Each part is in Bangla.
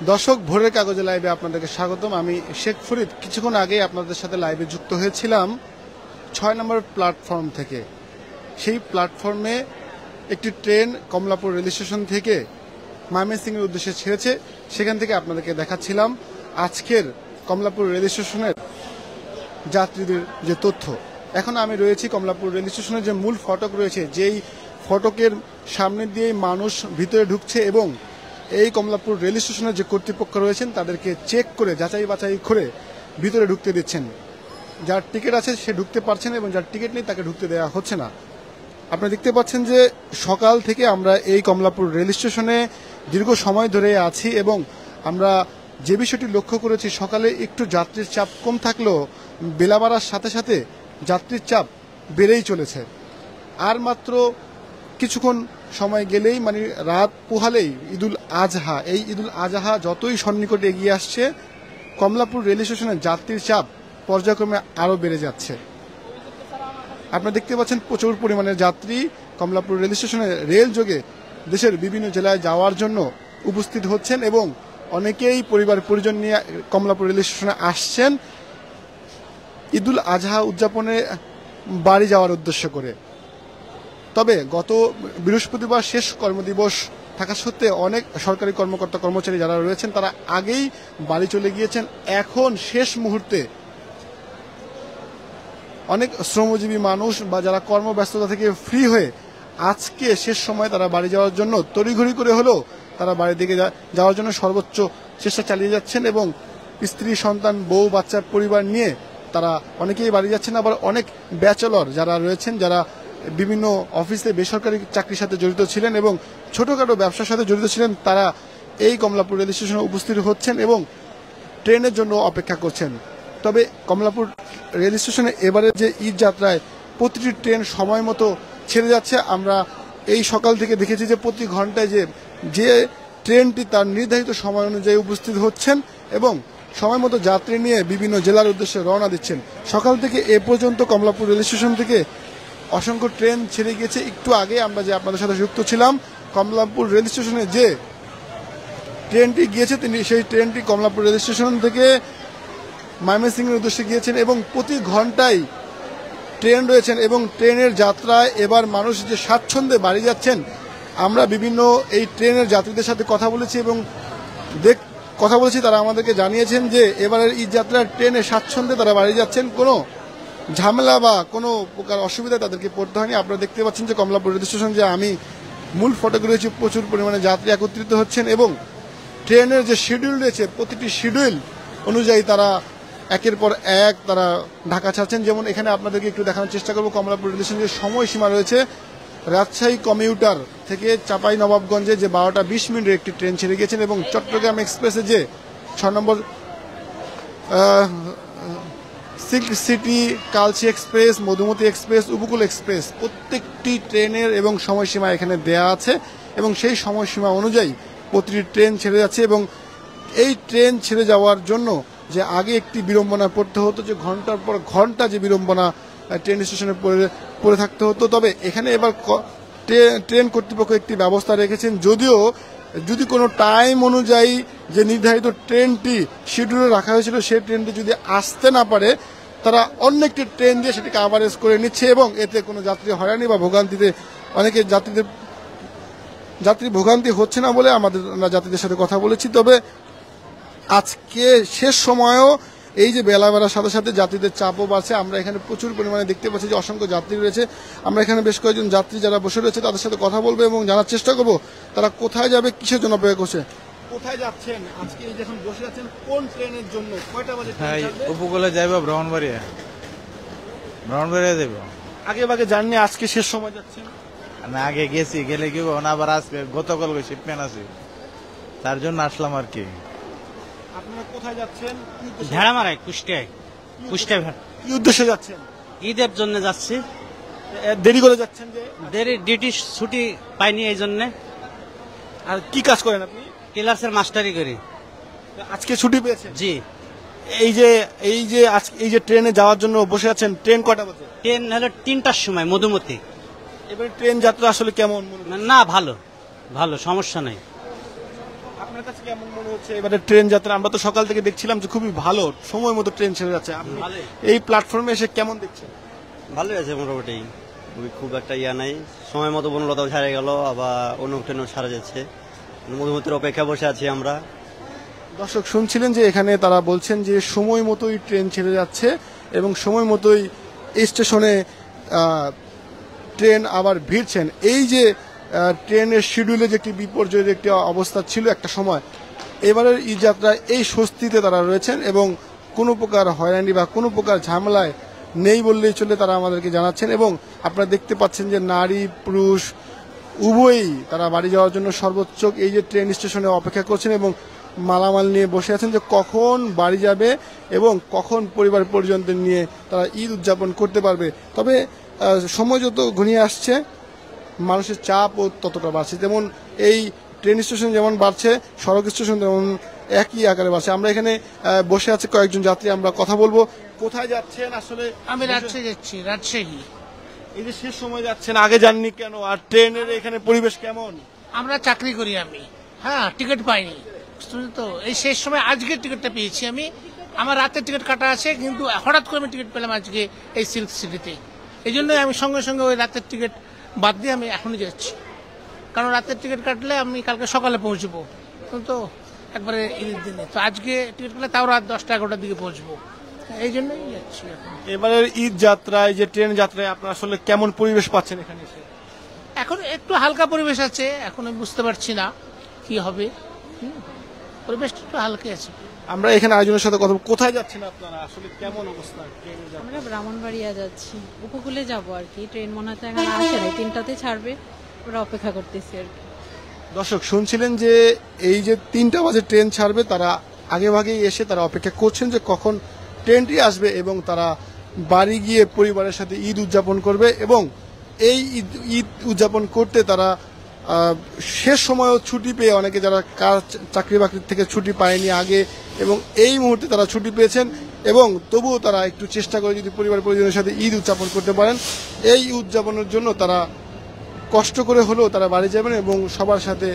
দর্শক, ভোরের কাগজে লাইভে আপনাদেরকে স্বাগতম। আমি শেখ ফরিদ। কিছুক্ষণ আগে আপনাদের সাথে লাইভে যুক্ত হয়েছিলাম ৬ নম্বর প্ল্যাটফর্ম থেকে। সেই প্ল্যাটফর্মে একটি ট্রেন কমলাপুর রেল স্টেশন থেকে ময়মনসিংহের উদ্দেশ্যে ছেড়েছে। সেখান থেকে আপনাদেরকে দেখাচ্ছিলাম আজকের কমলাপুর রেল স্টেশনের যাত্রীদের যে তথ্য। এখন আমি রয়েছি কমলাপুর রেল স্টেশনের যে মূল ফটক রয়েছে, যেই ফটকের সামনে দিয়েই মানুষ ভিতরে ঢুকছে এবং এই কমলাপুর রেল স্টেশনের যে কর্তৃপক্ষ রয়েছেন তাদেরকে চেক করে যাচাই বাছাই করে ভিতরে ঢুকতে দিচ্ছেন। যার টিকিট আছে সে ঢুকতে পারছেন এবং যার টিকিট নেই তাকে ঢুকতে দেওয়া হচ্ছে না। আপনারা দেখতে পাচ্ছেন যে সকাল থেকে আমরা এই কমলাপুর রেল স্টেশনে দীর্ঘ সময় ধরে আছি এবং আমরা যে বিষয়টি লক্ষ্য করেছি, সকালে একটু যাত্রীর চাপ কম থাকলেও বেলা বাড়ার সাথে সাথে যাত্রীর চাপ বেড়েই চলেছে। আর মাত্র কিছুক্ষণ সময় গেলেই মানে রাত পোহালেই ঈদুল আজহা। এই ঈদুল আজহা যতই সন্নিকটে এগিয়ে আসছে, কমলাপুর রেল স্টেশনের যাত্রীর চাপ পর্যায়ক্রমে আরও বেড়ে যাচ্ছে। আপনারা দেখতে পাচ্ছেন প্রচুর পরিমাণে যাত্রী কমলাপুর রেল স্টেশনে রেল যোগে দেশের বিভিন্ন জেলায় যাওয়ার জন্য উপস্থিত হচ্ছেন এবং অনেকেই পরিবার পরিজন নিয়ে কমলাপুর রেল স্টেশনে আসছেন ঈদুল আজহা উদযাপনে বাড়ি যাওয়ার উদ্দেশ্য করে। তবে গত বৃহস্পতিবার শেষ কর্মদিবস থাকা সত্ত্বে অনেক সরকারি কর্মকর্তা কর্মচারী যারা রয়েছেন তারা আগেই বাড়ি চলে গিয়েছেন। এখন শেষ মুহূর্তে অনেক শ্রমজীবী মানুষ বা যারা কর্মব্যস্ততা থেকে ফ্রি হয়ে আজকে শেষ সময় তারা বাড়ি যাওয়ার জন্য তড়িঘড়ি করে হলেও তারা বাড়ির দিকে যাওয়ার জন্য সর্বোচ্চ চেষ্টা চালিয়ে যাচ্ছেন এবং স্ত্রী সন্তান বউ বাচ্চার পরিবার নিয়ে তারা অনেকেই বাড়ি যাচ্ছেন। আবার অনেক ব্যাচেলর যারা রয়েছেন, যারা বিভিন্ন অফিসে বেসরকারি চাকরির সাথে জড়িত ছিলেন এবং ছোটোখাটো ব্যবসার সাথে জড়িত ছিলেন, তারা এই কমলাপুর রেল স্টেশনে উপস্থিত হচ্ছেন এবং ট্রেনের জন্য অপেক্ষা করছেন। তবে কমলাপুর রেল স্টেশনে এবারে যে ঈদ যাত্রায় প্রতিটি ট্রেন সময় মতো ছেড়ে যাচ্ছে। আমরা এই সকাল থেকে দেখেছি যে প্রতি ঘন্টায় যে ট্রেনটি তার নির্ধারিত সময় অনুযায়ী উপস্থিত হচ্ছেন এবং সময় মতো যাত্রী নিয়ে বিভিন্ন জেলার উদ্দেশ্যে রওনা দিচ্ছেন। সকাল থেকে এ পর্যন্ত কমলাপুর রেল স্টেশন থেকে অসংখ্য ট্রেন ছেড়ে গিয়েছে। একটু আগে আমরা যে আপনাদের সাথে যুক্ত ছিলাম, কমলাপুর রেল স্টেশনে যে ট্রেনটি গিয়েছে সেই ট্রেনটি কমলাপুর রেল স্টেশন থেকে ময়মনসিংহের উদ্দেশ্যে গিয়েছেন এবং প্রতি ঘন্টায় ট্রেন রয়েছেন এবং ট্রেনের যাত্রায় এবার মানুষ যে স্বাচ্ছন্দ্যে বাড়ি যাচ্ছেন, আমরা বিভিন্ন এই ট্রেনের যাত্রীদের সাথে কথা বলেছি এবং তারা আমাদেরকে জানিয়েছেন যে এবারের ঈদ যাত্রার ট্রেনে স্বাচ্ছন্দ্যে তারা বাড়ি যাচ্ছেন, কোনো ঝামেলা বা কোনো প্রকার অসুবিধায় তাদেরকে পড়তে হয়নি। আপনারা দেখতে পাচ্ছেন যে কমলাপুর রেল স্টেশন যে আমি মূল ফটকে রয়েছে প্রচুর পরিমাণে যাত্রী একত্রিত হচ্ছেন এবং ট্রেনের যে শিডিউল রয়েছে প্রতিটি শিডিউল অনুযায়ী তারা একের পর এক তারা ঢাকা ছাড়ছেন। যেমন এখানে আপনাদেরকে একটু দেখানোর চেষ্টা করবো কমলাপুর রেল স্টেশনের যে সময়সীমা রয়েছে। রাজশাহী কমিউটার থেকে চাঁপাই নবাবগঞ্জে যে 12টা 20 মিনিটের একটি ট্রেন ছেড়ে গিয়েছেন এবং চট্টগ্রাম এক্সপ্রেসে যে 6 নম্বর silk city, Kalchi express, Madhumati express, Upakul express প্রত্যেকটি ট্রেনের এবং সময়সীমা এখানে দেয়া আছে এবং সেই সময়সীমা অনুযায়ী প্রতিটি ট্রেন ছেড়ে যাচ্ছে এবং এই ট্রেন ছেড়ে যাওয়ার জন্য যে আগে একটি বিড়ম্বনা পড়তে হতো, যে ঘন্টার পর ঘন্টা যে বিড়ম্বনা ট্রেন স্টেশনে পড়ে থাকতে হতো। তবে এখানে এবার ট্রেন কর্তৃপক্ষ একটি ব্যবস্থা রেখেছেন, যদিও যদি কোনো টাইম অনুযায়ী যে নির্ধারিত ট্রেনটি শিডিউলে রাখা হয়েছিল সেই ট্রেনটি যদি আসতে না পারে, তারা অন্য একটি ট্রেন দিয়ে সেটিকে কাভারেজ করে নিচ্ছে এবং এতে কোনো যাত্রী হয়রানি বা ভোগান্তিতে অনেকে যাত্রী ভোগান্তি হচ্ছে না বলে আমরা যাত্রীদের সাথে কথা বলেছি। তবে আজকে শেষ সময়েও এই যে বেলা বেলার সাথে সাথে যাত্রীদের চাপও বাড়ছে। আমরা এখানে প্রচুর পরিমাণে দেখতে পাচ্ছি যে অসংখ্য যাত্রী রয়েছে। আমরা এখানে বেশ কয়েকজন যাত্রী যারা বসে রয়েছে তাদের সাথে কথা বলবো এবং জানার চেষ্টা করবো তারা কোথায় যাবে, কিসের জন্য অপেক্ষা করছে। কোথায় যাচ্ছেন আজকে? এই যখন বসে আছেন কোন ট্রেনের জন্য? কয়টা বাজে? উপকূলে যাইব, ব্রাহ্মণবাড়িয়া যাইব। আগে ভাগে জাননি, আজকে শেষ সময় যাচ্ছেন? আমি আগে গেছি, গেলে কি আবার আজকে গতকাল শিপমেন্ট আছে, তার জন্য আসলাম আর কি। আপনারা কোথায় যাচ্ছেন? ভেড়ামারায়, কুষ্টিয়ায়। কি উদ্দেশ্যে যাচ্ছেন? ঈদের জন্য যাচ্ছি। দেরি করে যাচ্ছেন যে? দেরি, ডিউটি ছুটি পাইনি এই জন্য। আর কি কাজ করেন আপনি? টেলার্সের মাস্টারি করি। আজকে ছুটি পেয়েছেন? জি। এই যে ট্রেনে যাওয়ার জন্য বসে আছেন, ট্রেন কটা বাজে? ট্রেন হলো 3টার সময়, মধুমতি। এবারে ট্রেন যাত্রা আসলে কেমন? না, ভালো, সমস্যা নাই। আপনার কাছে কেমন মনে হচ্ছে এবারে ট্রেন যাত্রা? আমরা তো সকাল থেকে দেখছিলাম যে খুবই ভালো সময় মতো ট্রেন ছেড়ে যাচ্ছে। আপনি ভালোই। এই প্ল্যাটফর্মে এসে কেমন দেখছেন? ভালোই আছে মোটামুটি, খুব একটা ইয়া নাই, সময় মতো বনলতাও ছাড়ে গেল, আবার অন্য ট্রেনও ছাড়া যাচ্ছে, মধুমতির অপেক্ষা বসে আছি আমরা। দর্শক শুনছিলেন যে এখানে তারা বলছেন যে সময় মতোই ট্রেন ছেড়ে যাচ্ছে এবং সময় মতোই স্টেশনে ট্রেন আবার ভিড়ছেন। এই যে ট্রেনের শিডিউলে যে একটি বিপর্যয়ের একটি অবস্থা ছিল একটা সময়, এবারের এই যাত্রায় এই স্বস্তিতে তারা রয়েছেন এবং কোনো প্রকার হয়রানি বা কোনো প্রকার ঝামেলায় নেই বললেই চলে, তারা আমাদেরকে জানাচ্ছেন। এবং আপনারা দেখতে পাচ্ছেন যে নারী পুরুষ উভয়ই তারা বাড়ি যাওয়ার জন্য সর্বোচ্চ এই যে ট্রেন স্টেশনে অপেক্ষা করছেন এবং মালামাল নিয়ে বসে আছেন যে কখন বাড়ি যাবে এবং কখন পরিবার পরিজনদের নিয়ে তারা ঈদ উদযাপন করতে পারবে। তবে সময় যত ঘনিয়ে আসছে মানুষের চাপও ততটা বাড়ছে। যেমন এই ট্রেন স্টেশন যেমন বাড়ছে, সড়ক স্টেশন যেমন একই আকারে বাড়ছে। আমরা এখানে বসে আছে কয়েকজন যাত্রী, আমরা কথা বলবো। কোথায় যাচ্ছেন আসলে? আমি রাজশাহী যাচ্ছি, রাজশাহী। এই যে শেষ সময় যাচ্ছেন, আগে যাননি কেন? আর ট্রেনের এখানে পরিবেশ কেমন? আমরা চাকরি করি আমি, হ্যাঁ টিকিট পাইনি তো এই শেষ সময় আজকে টিকিটটা পেয়েছি আমি। আমার রাতের টিকিট কাটা আছে, কিন্তু হঠাৎ করে আমি টিকিট পেলাম আজকে এই সিল্ক সিটিতে। এই জন্যই আমি সঙ্গে সঙ্গে ওই রাতের টিকিট বাদ দিয়ে আমি এখনই যাচ্ছি, কারণ রাতের টিকিট কাটলে আমি কালকে সকালে পৌঁছবো, তো একবারে ঈদের দিনে। তো আজকে টিকিট কাটলে তাও রাত 10টা-11টার দিকে পৌঁছবো, এই জন্যই যাচ্ছি এখন। এবারের ঈদ যাত্রায় যে ট্রেন যাত্রায় আপনারা আসলে কেমন পরিবেশ পাচ্ছেন এখানে এসে? এখন একটু হালকা পরিবেশ আছে, এখন আমি বুঝতে পারছি না কি হবে। পরিবেশটা একটু হালকা আছে। আমরা এখানে আয়োজনের সাথে কথা কোথায় যাচ্ছেন আপনারা, আসলে কেমন অবস্থা ট্রেনের যাত্রা? আমরা ব্রাহ্মণবাড়িয়া যাচ্ছি, উপকূলে যাব আর কি। ট্রেন মনে হচ্ছে এখন আসে নাই, 3টাতে ছাড়বে, ওরা অপেক্ষা করতেছি আর কি। দর্শক শুনছিলেন যে এই যে 3টা বাজে ট্রেন ছাড়বে, তারা আগে ভাগেই এসে তারা অপেক্ষা করছেন যে কখন ট্রেনটি আসবে এবং তারা বাড়ি গিয়ে পরিবারের সাথে ঈদ উদযাপন করবে। এবং এই ঈদ উদযাপন করতে তারা শেষ সময়ও ছুটি পেয়ে, অনেকে যারা কাজ চাকরি বাকরি থেকে ছুটি পায়নি আগে এবং এই মুহূর্তে তারা ছুটি পেয়েছেন এবং তবুও তারা একটু চেষ্টা করে যদি পরিবার পরিজনের সাথে ঈদ উদযাপন করতে পারেন। এই উদযাপনের জন্য তারা কষ্ট করে হলেও তারা বাড়ি যাবেন এবং সবার সাথে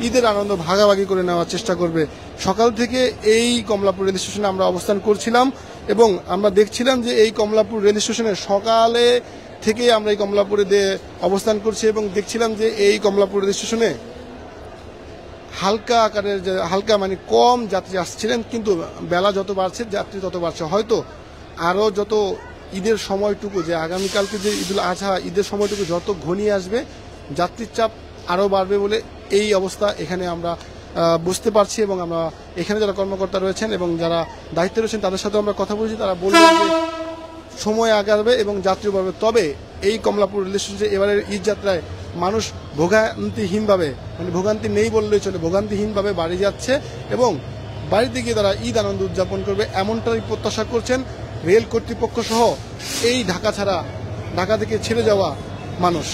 ঈদের আনন্দ ভাগাভাগি করে নেওয়ার চেষ্টা করবে। সকাল থেকে এই কমলাপুর রেল স্টেশনে আমরা অবস্থান করছিলাম এবং আমরা দেখছিলাম যে এই কমলাপুর রেল স্টেশনে সকালে থেকে আমরা এই কমলাপুরে অবস্থান করছি এবং দেখছিলাম যে এই কমলাপুর রেল স্টেশনে হালকা আকারের হালকা মানে কম যাত্রী আসছিলেন, কিন্তু বেলা যত বাড়ছে যাত্রী তত বাড়ছে। হয়তো আরও যত ঈদের সময়টুকু, যে আগামীকালকে যে ঈদুল আজহা ঈদের সময়টুকু যত ঘনিয়ে আসবে, যাত্রীর চাপ আরও বাড়বে বলে এই অবস্থা এখানে আমরা বুঝতে পারছি। এবং আমরা এখানে যারা কর্মকর্তা রয়েছেন এবং যারা দায়িত্বে রয়েছেন তাদের সাথে আমরা কথা বলছি, তারা বলবেন যে সময় আগাবে এবং যাত্রী বাড়বে। তবে এই কমলাপুর রেল স্টেশনে এবারের ঈদ যাত্রায় মানুষ ভোগান্তিহীনভাবে, মানে ভোগান্তি নেই বললেই চলে, ভোগান্তিহীনভাবে বাড়ি যাচ্ছে এবং বাড়িতে গিয়ে তারা ঈদ আনন্দ উদযাপন করবে এমনটাই প্রত্যাশা করছেন রেল কর্তৃপক্ষ সহ এই ঢাকা ছাড়া, ঢাকা থেকে ছেড়ে যাওয়া মানুষ।